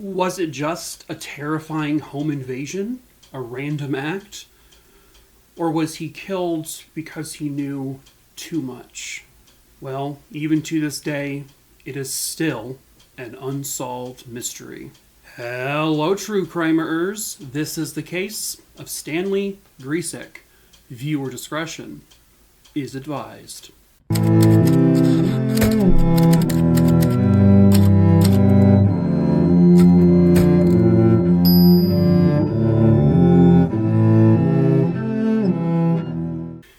Was it just a terrifying home invasion? A random act? Or was he killed because he knew too much? Well, even to this day, it is still an unsolved mystery. Hello, true crimerers. This is the case of Stanley Gryziec. Viewer discretion is advised.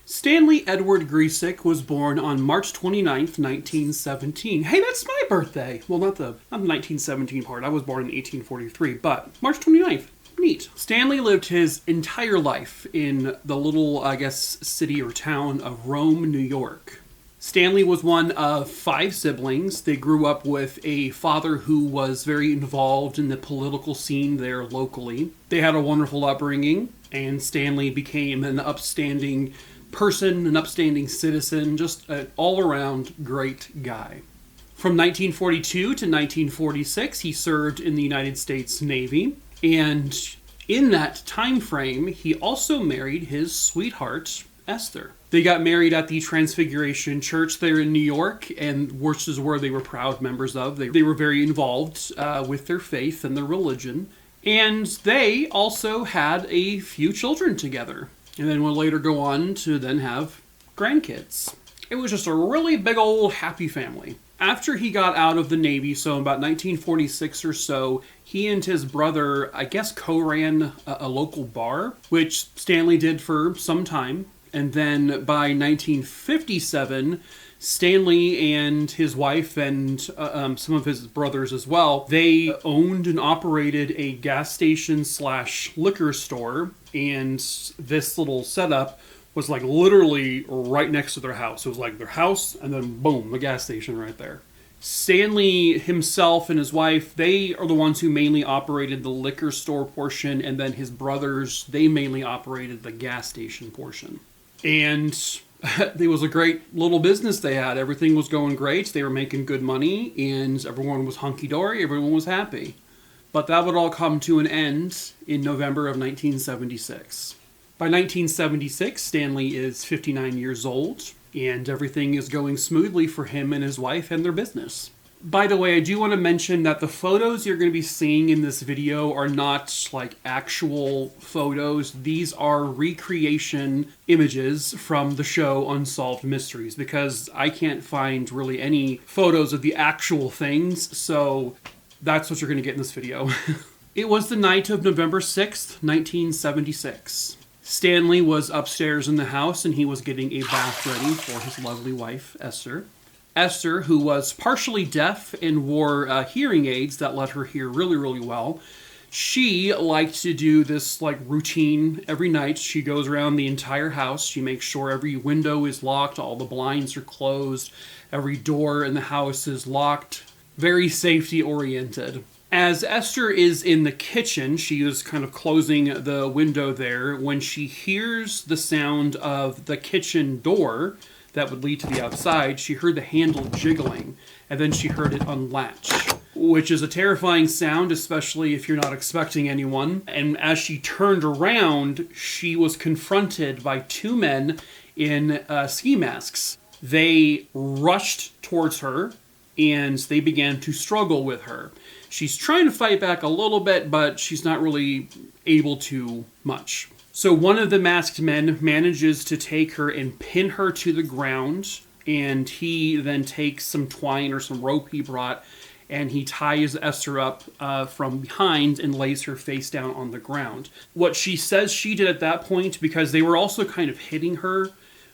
Stanley Edward Gryziec was born on March 29th, 1917. Hey, that's my birthday! Well, not the 1917 part. I was born in 1843, but March 29th. Neat. Stanley lived his entire life in the little, city or town of Rome, New York. Stanley was one of 5 siblings. They grew up with a father who was very involved in the political scene there locally. They had a wonderful upbringing, and Stanley became an upstanding person, an upstanding citizen, just an all-around great guy. From 1942 to 1946, he served in the United States Navy, and in that time frame, he also married his sweetheart, Esther. They got married at the Transfiguration Church there in New York, and which is where they were proud members of. They were very involved with their faith and their religion, and they also had a few children together. And then we'll later go on to then have grandkids. It was just a really big old happy family. After he got out of the Navy, so in about 1946 or so, he and his brother, co-ran a local bar, which Stanley did for some time. And then by 1957, Stanley and his wife and some of his brothers as well, they owned and operated a gas station / liquor store. And this little setup was like literally right next to their house. It was like their house and then boom, the gas station right there. Stanley himself and his wife, they are the ones who mainly operated the liquor store portion, and then his brothers, they mainly operated the gas station portion. And it was a great little business they had. Everything was going great. They were making good money, and everyone was hunky-dory. Everyone was happy. But that would all come to an end in November of 1976. By 1976, Stanley is 59 years old, and everything is going smoothly for him and his wife and their business. By the way, I do want to mention that the photos you're going to be seeing in this video are not like actual photos. These are recreation images from the show Unsolved Mysteries, because I can't find really any photos of the actual things, so that's what you're going to get in this video. It was the night of November 6th, 1976. Stanley was upstairs in the house, and he was getting a bath ready for his lovely wife, Esther. Esther, who was partially deaf and wore hearing aids that let her hear really, really well, she liked to do this routine every night. She goes around the entire house. She makes sure every window is locked, all the blinds are closed, every door in the house is locked. Very safety-oriented. As Esther is in the kitchen, she is kind of closing the window there, when she hears the sound of the kitchen door that would lead to the outside. She heard the handle jiggling, and then she heard it unlatch, which is a terrifying sound, especially if you're not expecting anyone. And as she turned around, she was confronted by 2 men in ski masks. They rushed towards her, and they began to struggle with her. She's trying to fight back a little bit, but she's not really able to much. So one of the masked men manages to take her and pin her to the ground, and he then takes some twine or some rope he brought, and he ties Esther up from behind and lays her face down on the ground. What she says she did at that point, because they were also kind of hitting her,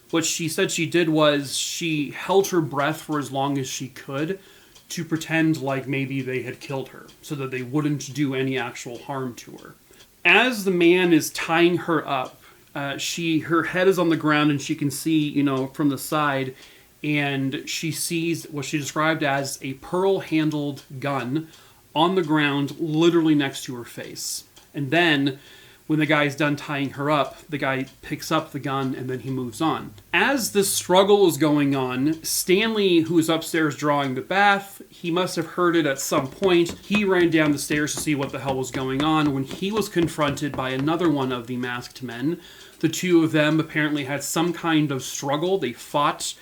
what she said she did was she held her breath for as long as she could to pretend like maybe they had killed her, so that they wouldn't do any actual harm to her. As the man is tying her up, her head is on the ground, and she can see, from the side, and she sees what she described as a pearl-handled gun on the ground, literally next to her face. And then When the guy's done tying her up, the guy picks up the gun and then he moves on. As this struggle is going on, Stanley, who is upstairs drawing the bath, he must have heard it at some point. He ran down the stairs to see what the hell was going on when he was confronted by another one of the masked men. The two of them apparently had some kind of struggle. They fought.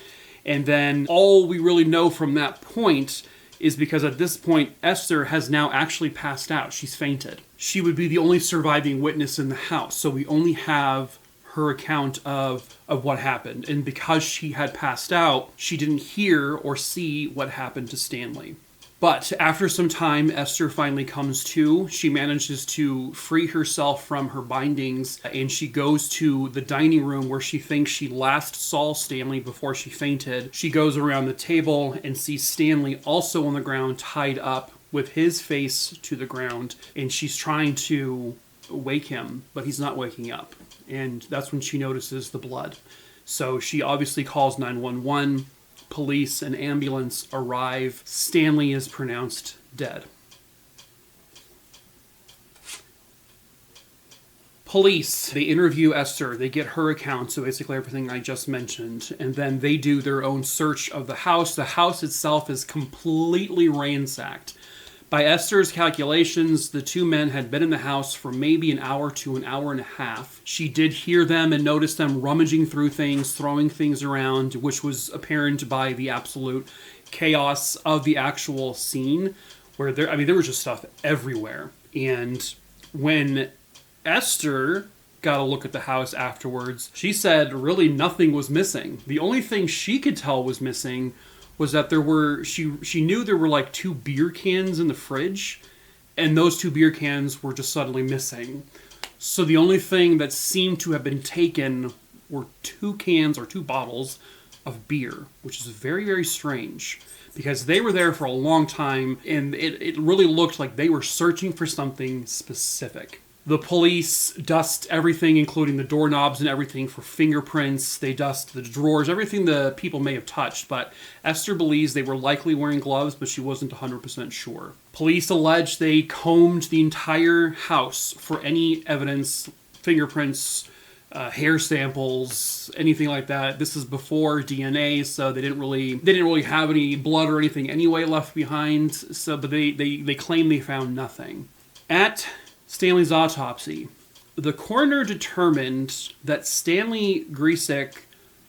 And then all we really know from that point is because at this point, Esther has now actually passed out. She's fainted. She would be the only surviving witness in the house, so we only have her account of what happened. And because she had passed out, she didn't hear or see what happened to Stanley. But after some time, Esther finally comes to. She manages to free herself from her bindings, and she goes to the dining room where she thinks she last saw Stanley before she fainted. She goes around the table and sees Stanley also on the ground, tied up with his face to the ground, and she's trying to wake him, but he's not waking up. And that's when she notices the blood. So she obviously calls 911. Police and ambulance arrive. Stanley is pronounced dead. Police, they interview Esther. They get her account, so basically everything I just mentioned. And then they do their own search of the house. The house itself is completely ransacked. By Esther's calculations, the two men had been in the house for maybe an hour to an hour and a half. She did hear them and notice them rummaging through things, throwing things around, which was apparent by the absolute chaos of the actual scene, where there was just stuff everywhere. And when Esther got a look at the house afterwards, she said really nothing was missing. The only thing she could tell was missing was that she knew there were like 2 beer cans in the fridge, and those 2 beer cans were just suddenly missing. So the only thing that seemed to have been taken were 2 cans or 2 bottles of beer, which is very, very strange, because they were there for a long time, and it really looked like they were searching for something specific. The police dust everything, including the doorknobs and everything, for fingerprints. They dust the drawers, everything the people may have touched. But Esther believes they were likely wearing gloves, but she wasn't 100% sure. Police allege they combed the entire house for any evidence, fingerprints, hair samples, anything like that. This is before DNA, so they didn't really have any blood or anything anyway left behind. So, but they claim they found nothing. At Stanley's autopsy, the coroner determined that Stanley Gryziec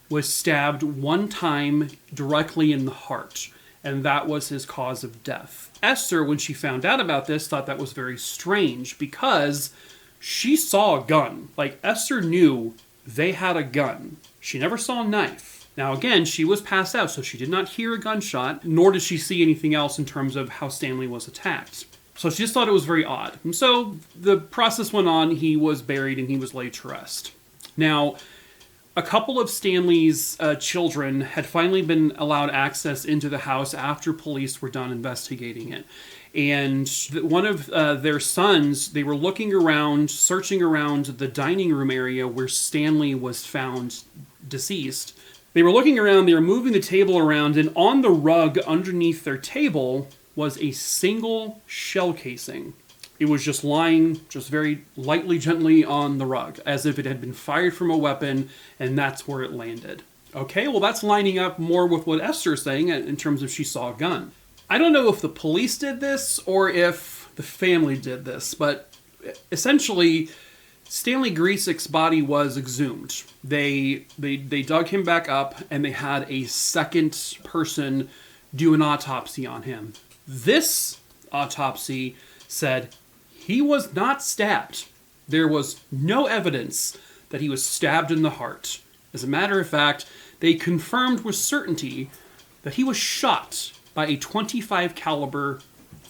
was stabbed 1 time directly in the heart, and that was his cause of death. Esther, when she found out about this, thought that was very strange because she saw a gun. Like, Esther knew they had a gun. She never saw a knife. Now, again, she was passed out, so she did not hear a gunshot, nor did she see anything else in terms of how Stanley was attacked. So she just thought it was very odd. And so the process went on. He was buried and he was laid to rest. Now, a couple of Stanley's children had finally been allowed access into the house after police were done investigating it. And one of their sons, they were looking around, searching around the dining room area where Stanley was found deceased. They were looking around, they were moving the table around, and on the rug underneath their table was a single shell casing. It was just lying, just very lightly, gently on the rug, as if it had been fired from a weapon, and that's where it landed. Okay, well that's lining up more with what Esther's saying in terms of she saw a gun. I don't know if the police did this or if the family did this, but essentially, Stanley Gryziec's body was exhumed. They dug him back up, and they had a second person do an autopsy on him. This autopsy said he was not stabbed. There was no evidence that he was stabbed in the heart. As a matter of fact, they confirmed with certainty that he was shot by a .25 caliber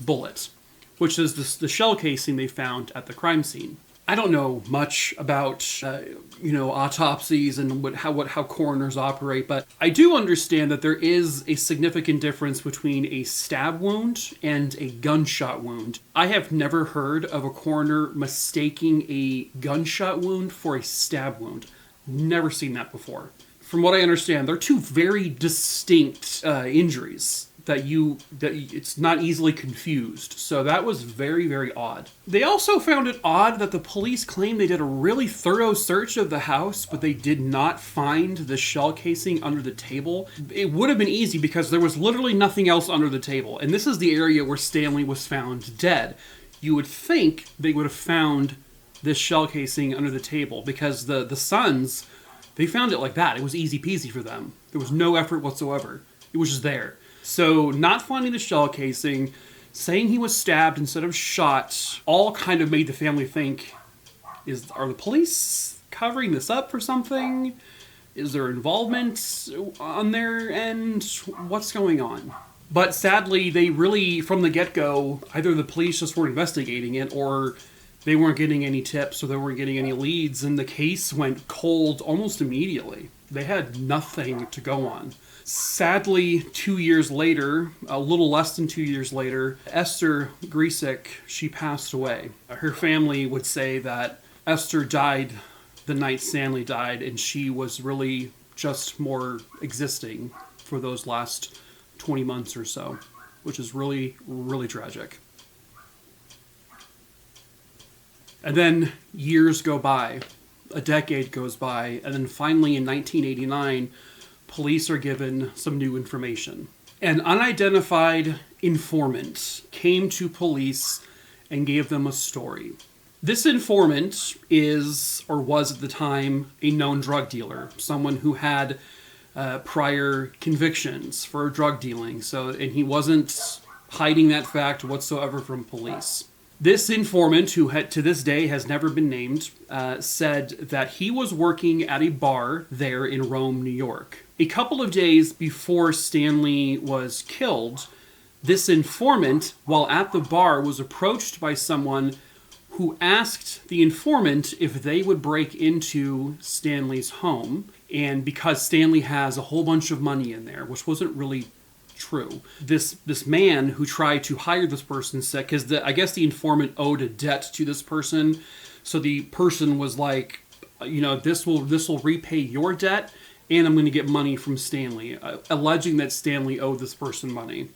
bullet, which is the shell casing they found at the crime scene. I don't know much about, autopsies and how coroners operate, but I do understand that there is a significant difference between a stab wound and a gunshot wound. I have never heard of a coroner mistaking a gunshot wound for a stab wound. Never seen that before. From what I understand, they're 2 very distinct injuries. that it's not easily confused. So that was very, very odd. They also found it odd that the police claimed they did a really thorough search of the house, but they did not find the shell casing under the table. It would have been easy because there was literally nothing else under the table. And this is the area where Stanley was found dead. You would think they would have found this shell casing under the table because the sons, they found it like that. It was easy peasy for them. There was no effort whatsoever. It was just there. So not finding the shell casing, saying he was stabbed instead of shot, all kind of made the family think, are the police covering this up for something? Is there involvement on their end? What's going on? But sadly, they really, from the get-go, either the police just weren't investigating it or they weren't getting any tips or they weren't getting any leads, and the case went cold almost immediately. They had nothing to go on. Sadly, 2 years later, a little less than 2 years later, Esther Gryziec, she passed away. Her family would say that Esther died the night Stanley died, and she was really just more existing for those last 20 months or so, which is really, really tragic. And then years go by, a decade goes by, and then finally in 1989, police are given some new information. An unidentified informant came to police and gave them a story. This informant is, or was at the time, a known drug dealer, someone who had prior convictions for drug dealing, and he wasn't hiding that fact whatsoever from police. This informant, who to this day has never been named, said that he was working at a bar there in Rome, New York. A couple of days before Stanley was killed, this informant, while at the bar, was approached by someone who asked the informant if they would break into Stanley's home, and because Stanley has a whole bunch of money in there, which wasn't really true. This man who tried to hire this person said, because I guess the informant owed a debt to this person, so the person was like, this will repay your debt, and I'm going to get money from Stanley, alleging that Stanley owed this person money.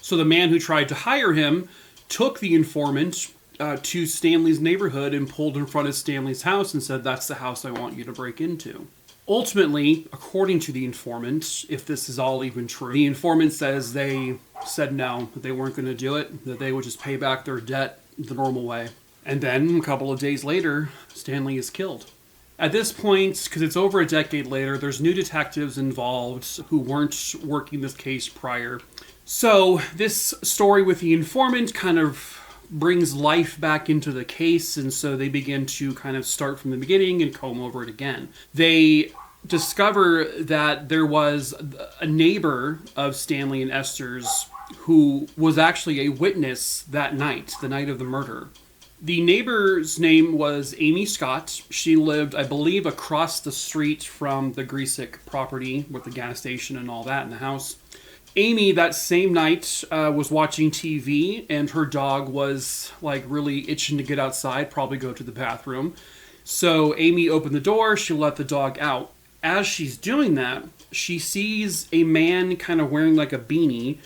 So the man who tried to hire him took the informant to Stanley's neighborhood and pulled in front of Stanley's house and said, "That's the house I want you to break into." Ultimately, according to the informant, if this is all even true, the informant says they said no, that they weren't going to do it, that they would just pay back their debt the normal way. And then, a couple of days later, Stanley is killed. At this point, because it's over a decade later, there's new detectives involved who weren't working this case prior. So, this story with the informant kind of brings life back into the case, and so they begin to kind of start from the beginning and comb over it again. They discover that there was a neighbor of Stanley and Esther's who was actually a witness that night, the night of the murder. The neighbor's name was Amy Scott. She lived, I believe, across the street from the Gryziec property with the gas station and all that in the house. Amy, that same night, was watching TV, and her dog was, really itching to get outside, probably go to the bathroom. So Amy opened the door, she let the dog out. As she's doing that, she sees a man kind of wearing a beanie,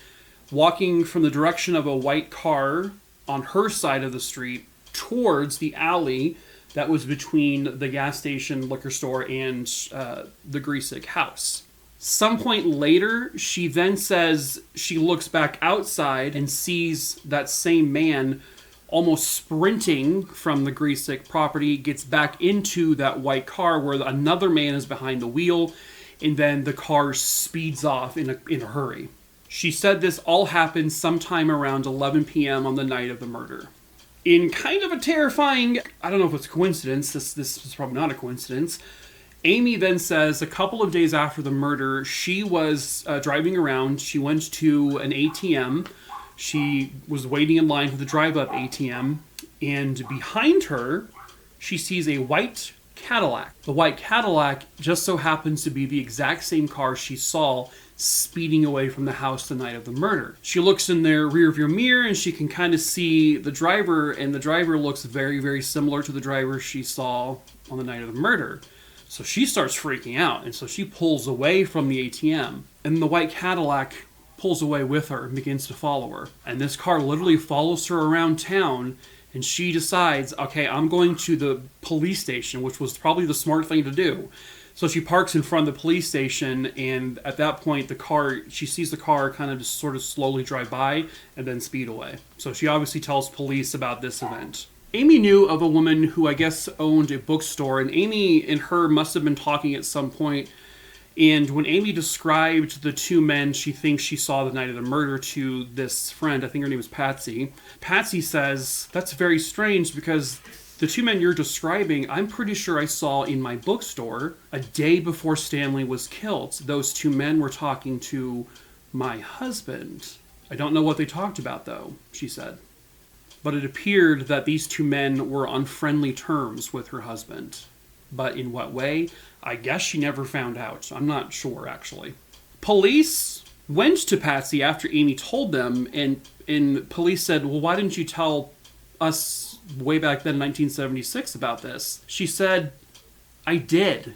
walking from the direction of a white car on her side of the street towards the alley that was between the gas station, liquor store, and the Gryziec house. Some point later, she then says she looks back outside and sees that same man almost sprinting from the Gryziec property, gets back into that white car where another man is behind the wheel, and then the car speeds off in a hurry. She said this all happened sometime around 11 p.m. on the night of the murder. In kind of a terrifying, I don't know if it's a coincidence, this is probably not a coincidence, Amy then says a couple of days after the murder, she was driving around. She went to an ATM. She was waiting in line for the drive-up ATM. And behind her, she sees a white Cadillac. The white Cadillac just so happens to be the exact same car she saw speeding away from the house the night of the murder. She looks in their rearview mirror and she can kind of see the driver, and the driver looks very, very similar to the driver she saw on the night of the murder. So she starts freaking out, and so she pulls away from the ATM. And the white Cadillac pulls away with her and begins to follow her. And this car literally follows her around town, and she decides, okay, I'm going to the police station, which was probably the smart thing to do. So she parks in front of the police station, and at that point, she sees the car kind of just sort of slowly drive by and then speed away. So she obviously tells police about this event. Amy knew of a woman who I guess owned a bookstore, and Amy and her must have been talking at some point. And when Amy described the two men she thinks she saw the night of the murder to this friend, I think her name was Patsy, Patsy says, that's very strange because the two men you're describing, I'm pretty sure I saw in my bookstore a day before Stanley was killed. Those two men were talking to my husband. I don't know what they talked about, though, she said. But it appeared that these two men were on friendly terms with her husband. But in what way? I guess she never found out. I'm not sure, actually. Police went to Patsy after Amy told them, and police said, well, why didn't you tell us way back then in 1976 about this? She said, I did.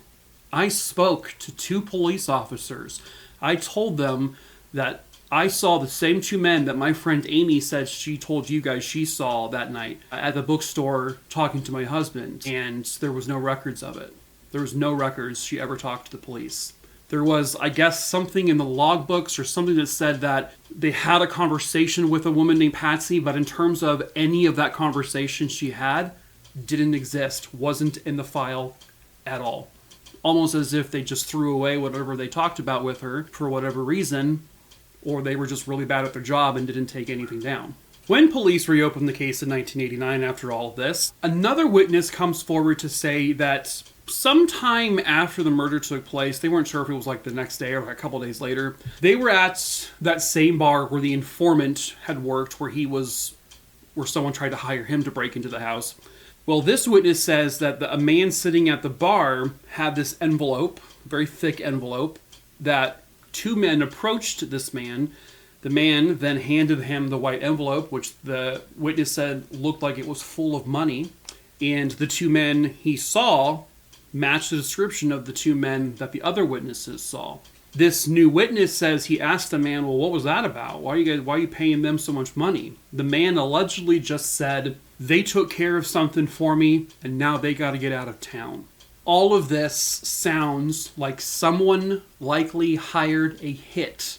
I spoke to two police officers. I told them that I saw the same two men that my friend Amy said she told you guys she saw that night at the bookstore talking to my husband, and there was no records of it. There was no records she ever talked to the police. There was, I guess, something in the logbooks or something that said that they had a conversation with a woman named Patsy, but in terms of any of that conversation she had, didn't exist, wasn't in the file at all. Almost as if they just threw away whatever they talked about with her for whatever reason, or they were just really bad at their job and didn't take anything down. When police reopened the case in 1989 after all of this, another witness comes forward to say that sometime after the murder took place, they weren't sure if it was like the next day or a couple days later, they were at that same bar where the informant had worked, where someone tried to hire him to break into the house. Well, this witness says that a man sitting at the bar had this envelope, very thick envelope, that two men approached this man. The man then handed him the white envelope, which the witness said looked like it was full of money. And the two men he saw matched the description of the two men that the other witnesses saw. This new witness says he asked the man, well, what was that about? Why are you paying them so much money? The man allegedly just said, they took care of something for me, and now they got to get out of town. All of this sounds like someone likely hired a hit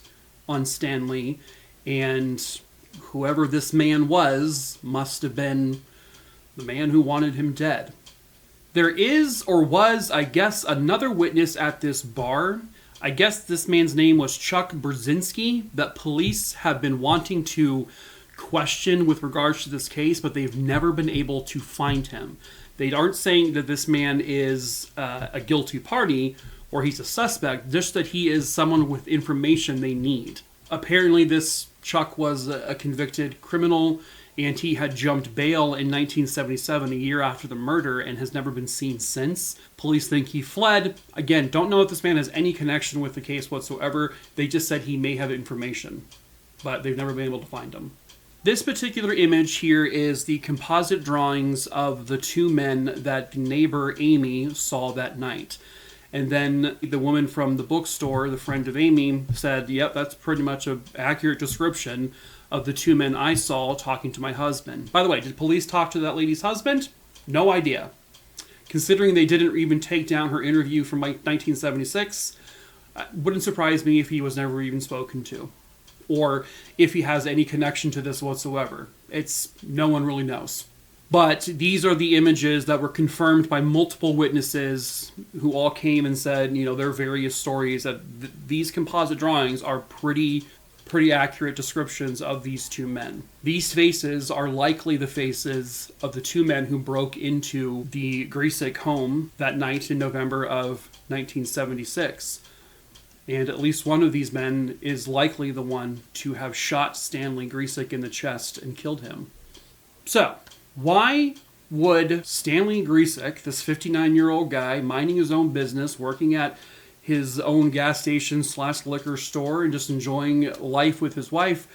on Stanley, and whoever this man was must have been the man who wanted him dead. There is, or was, I guess, another witness at this bar. I guess this man's name was Chuck Brzezinski, that police have been wanting to question with regards to this case, but they've never been able to find him. They aren't saying that this man is a guilty party or he's a suspect, just that he is someone with information they need. Apparently this Chuck was a convicted criminal, and he had jumped bail in 1977, a year after the murder, and has never been seen since. Police think he fled. Again, don't know if this man has any connection with the case whatsoever. They just said he may have information, but they've never been able to find him. This particular image here is the composite drawings of the two men that neighbor Amy saw that night. And then the woman from the bookstore, the friend of Amy, said, yep, that's pretty much an accurate description of the two men I saw talking to my husband. By the way, did police talk to that lady's husband? No idea. Considering they didn't even take down her interview from 1976, it wouldn't surprise me if he was never even spoken to, or if he has any connection to this whatsoever. No one really knows. But these are the images that were confirmed by multiple witnesses who all came and said, their various stories, that these composite drawings are pretty accurate descriptions of these two men. These faces are likely the faces of the two men who broke into the Gryziec home that night in November of 1976. And at least one of these men is likely the one to have shot Stanley Gryziec in the chest and killed him. So, why would Stanley Gryziec, this 59-year-old guy minding his own business, working at his own gas station / liquor store and just enjoying life with his wife,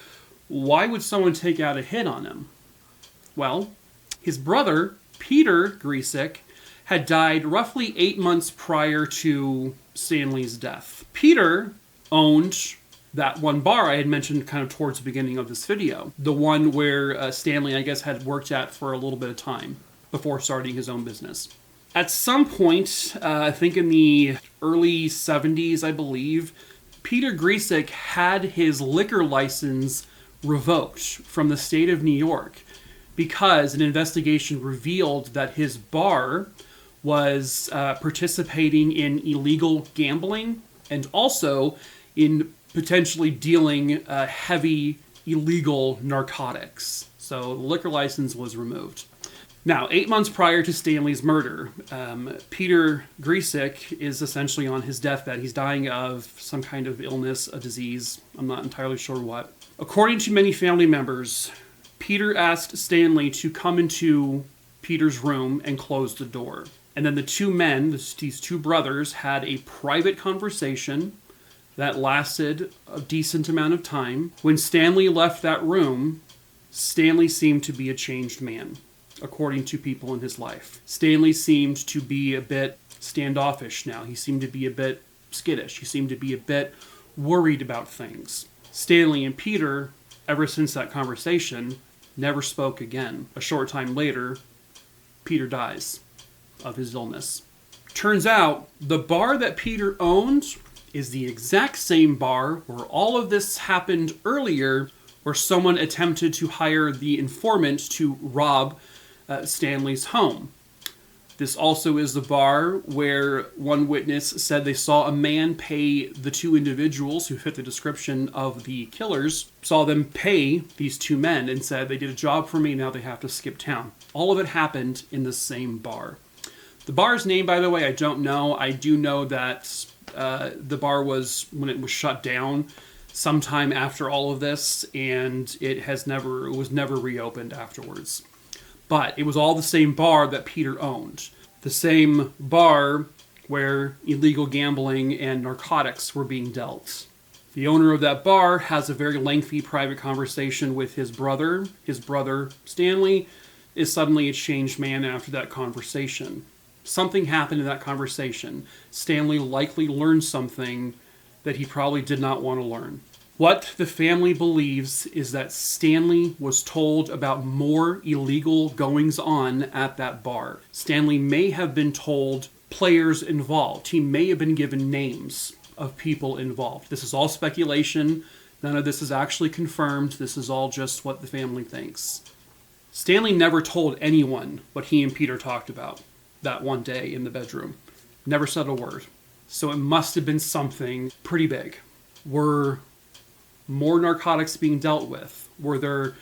why would someone take out a hit on him? Well, his brother, Peter Gryziec, had died roughly 8 months prior to Stanley's death. Peter owned that one bar I had mentioned kind of towards the beginning of this video. The one where Stanley, I guess, had worked at for a little bit of time before starting his own business. At some point, I think in the early 70s, I believe, Peter Gryziec had his liquor license revoked from the state of New York because an investigation revealed that his bar was participating in illegal gambling and also in potentially dealing heavy illegal narcotics. So the liquor license was removed. Now, 8 months prior to Stanley's murder, Peter Gryziec is essentially on his deathbed. He's dying of some kind of illness, a disease. I'm not entirely sure what. According to many family members, Peter asked Stanley to come into Peter's room and close the door. And then the two men, these two brothers, had a private conversation that lasted a decent amount of time. When Stanley left that room, Stanley seemed to be a changed man, according to people in his life. Stanley seemed to be a bit standoffish now. He seemed to be a bit skittish. He seemed to be a bit worried about things. Stanley and Peter, ever since that conversation, never spoke again. A short time later, Peter dies of his illness. Turns out, the bar that Peter owned is the exact same bar where all of this happened earlier, where someone attempted to hire the informant to rob Stanley's home. This also is the bar where one witness said they saw a man pay the two individuals who fit the description of the killers, saw them pay these two men and said, they did a job for me, now they have to skip town. All of it happened in the same bar. The bar's name, by the way, I don't know. I do know that the bar was, when it was shut down, sometime after all of this, and it was never reopened afterwards. But it was all the same bar that Peter owned. The same bar where illegal gambling and narcotics were being dealt. The owner of that bar has a very lengthy private conversation with his brother. His brother, Stanley, is suddenly a changed man after that conversation. Something happened in that conversation. Stanley likely learned something that he probably did not want to learn. What the family believes is that Stanley was told about more illegal goings-on at that bar. Stanley may have been told players involved. He may have been given names of people involved. This is all speculation. None of this is actually confirmed. This is all just what the family thinks. Stanley never told anyone what he and Peter talked about that one day in the bedroom. Never said a word. So it must have been something pretty big. Were more narcotics being dealt with? Were there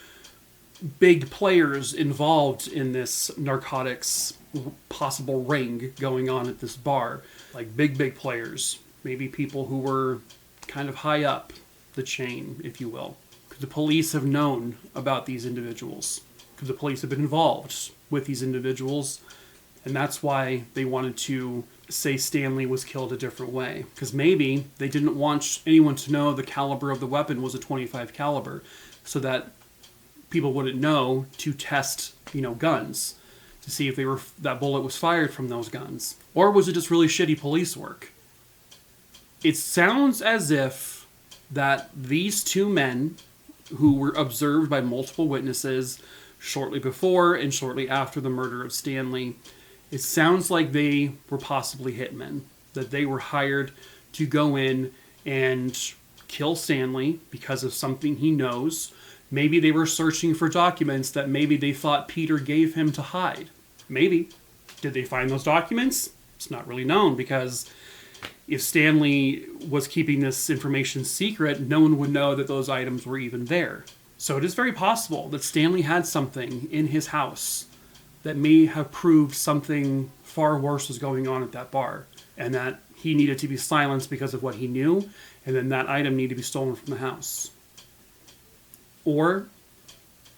big players involved in this narcotics possible ring going on at this bar? Like big players. Maybe people who were kind of high up the chain, if you will. Could the police have known about these individuals? Could the police have been involved with these individuals? And that's why they wanted to say Stanley was killed a different way. Because maybe they didn't want anyone to know the caliber of the weapon was a .25 caliber, so that people wouldn't know to test, guns to see if that bullet was fired from those guns. Or was it just really shitty police work? It sounds as if that these two men, who were observed by multiple witnesses shortly before and shortly after the murder of Stanley, it sounds like they were possibly hitmen, that they were hired to go in and kill Stanley because of something he knows. Maybe they were searching for documents that maybe they thought Peter gave him to hide. Maybe. Did they find those documents? It's not really known, because if Stanley was keeping this information secret, no one would know that those items were even there. So it is very possible that Stanley had something in his house that may have proved something far worse was going on at that bar, and that he needed to be silenced because of what he knew, and then that item needed to be stolen from the house. Or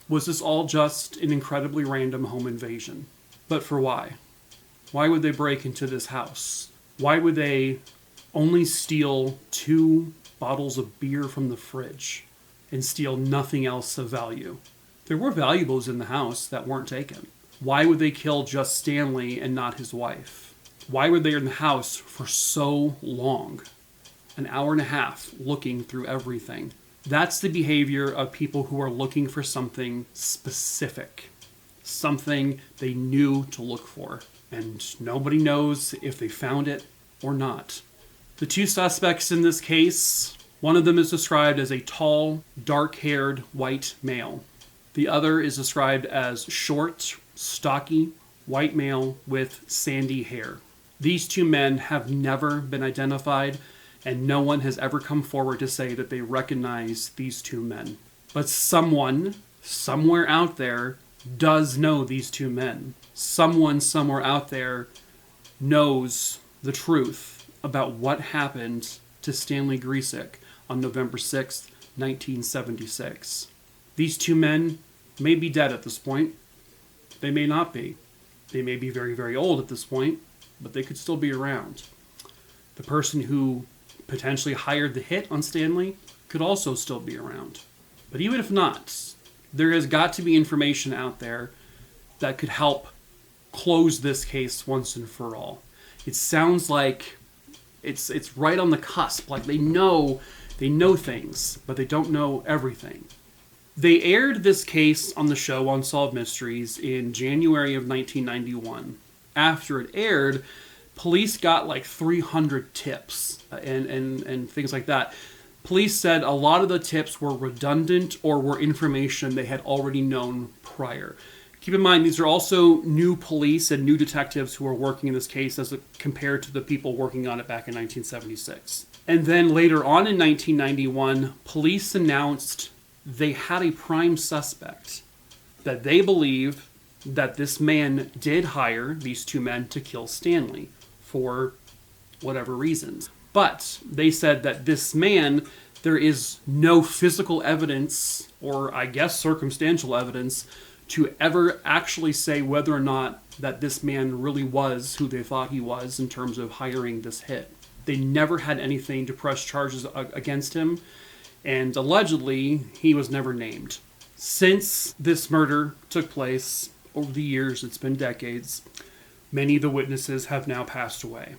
was this all just an incredibly random home invasion? But for why? Why would they break into this house? Why would they only steal 2 bottles of beer from the fridge and steal nothing else of value? There were valuables in the house that weren't taken. Why would they kill just Stanley and not his wife? Why were they in the house for so long? an hour and a half looking through everything. That's the behavior of people who are looking for something specific, something they knew to look for, and nobody knows if they found it or not. The two suspects in this case, one of them is described as a tall, dark-haired white male. The other is described as short, stocky, white male with sandy hair. These two men have never been identified, and no one has ever come forward to say that they recognize these two men. But someone, somewhere out there, does know these two men. Someone somewhere out there knows the truth about what happened to Stanley Gryziec on November 6th, 1976. These two men may be dead at this point. They may not be. They may be very, very old at this point, but they could still be around. The person who potentially hired the hit on Stanley could also still be around. But even if not, there has got to be information out there that could help close this case once and for all. It sounds like it's right on the cusp. Like they know things, but they don't know everything. They aired this case on the show Unsolved Mysteries in January of 1991. After it aired, police got like 300 tips and things like that. Police said a lot of the tips were redundant or were information they had already known prior. Keep in mind, these are also new police and new detectives who are working in this case as compared to the people working on it back in 1976. And then later on in 1991, police announced they had a prime suspect, that they believe that this man did hire these two men to kill Stanley for whatever reasons. But they said that this man, there is no physical evidence, or I guess circumstantial evidence, to ever actually say whether or not that this man really was who they thought he was in terms of hiring this hit. They never had anything to press charges against him, and allegedly, he was never named. Since this murder took place, over the years, it's been decades, many of the witnesses have now passed away.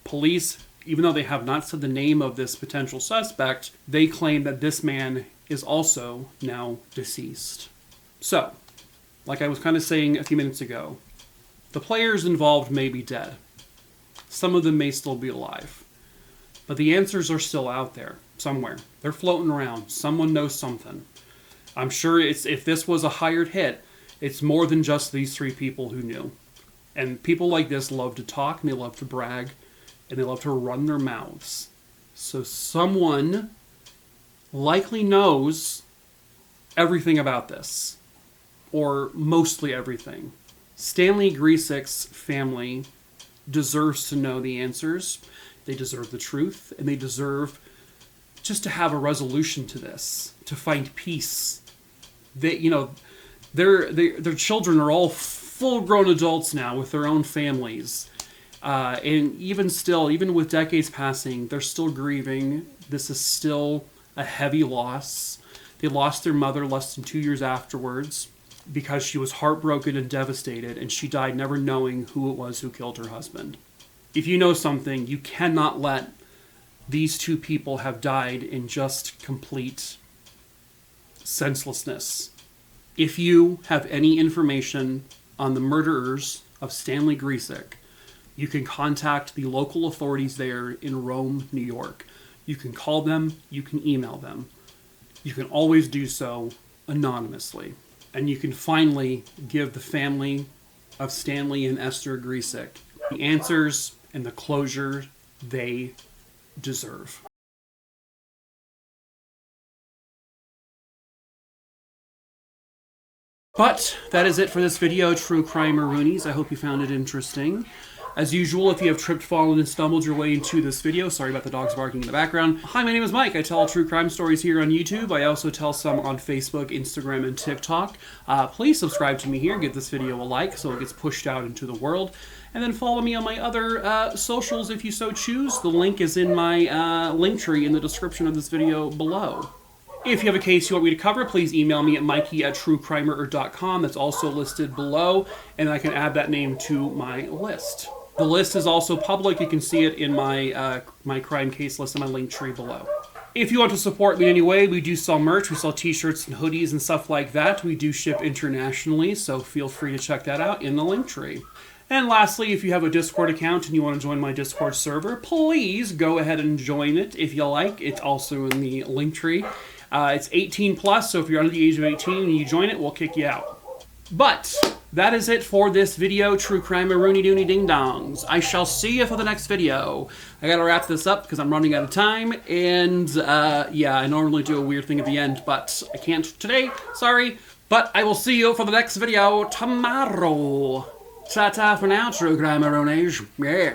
Police, even though they have not said the name of this potential suspect, they claim that this man is also now deceased. So, like I was kind of saying a few minutes ago, the players involved may be dead. Some of them may still be alive. But the answers are still out there, somewhere. They're floating around. Someone knows something. I'm sure if this was a hired hit, it's more than just these three people who knew. And people like this love to talk, and they love to brag, and they love to run their mouths. So someone likely knows everything about this. Or mostly everything. Stanley Gryziec's family deserves to know the answers. They deserve the truth, and they deserve just to have a resolution to this, to find peace. They, their children are all full-grown adults now with their own families, and even with decades passing, they're still grieving. This is still a heavy loss. They lost their mother less than 2 years afterwards, because she was heartbroken and devastated, and she died never knowing who it was who killed her husband. If you know something, you cannot let these two people have died in just complete senselessness. If you have any information on the murderers of Stanley Gryziec, you can contact the local authorities there in Rome, New York. You can call them, you can email them. You can always do so anonymously. And you can finally give the family of Stanley and Esther Gryziec the answers and the closure they deserve. But that is it for this video, True Crime Maroonies. I hope you found it interesting. As usual, if you have tripped, fallen, and stumbled your way into this video, sorry about the dogs barking in the background. Hi, my name is Mike. I tell true crime stories here on YouTube. I also tell some on Facebook, Instagram, and TikTok. Please subscribe to me here. Give this video a like so it gets pushed out into the world. And then follow me on my other socials if you so choose. The link is in my link tree in the description of this video below. If you have a case you want me to cover, please email me at mikey@truecrimerer.com. That's also listed below, and I can add that name to my list. The list is also public. You can see it in my my crime case list in my link tree below. If you want to support me in any way, we do sell merch. We sell t-shirts and hoodies and stuff like that. We do ship internationally, so feel free to check that out in the link tree. And lastly, if you have a Discord account and you want to join my Discord server, please go ahead and join it if you like. It's also in the link tree. It's 18 plus, so if you're under the age of 18 and you join it, we'll kick you out. But that is it for this video, True Crime Rooney Dooney Ding Dongs. I shall see you for the next video. I gotta wrap this up because I'm running out of time, and yeah, I normally do a weird thing at the end, but I can't today, sorry. But I will see you for the next video tomorrow. Ta-ta for now, True Crime Rooney. Yeah.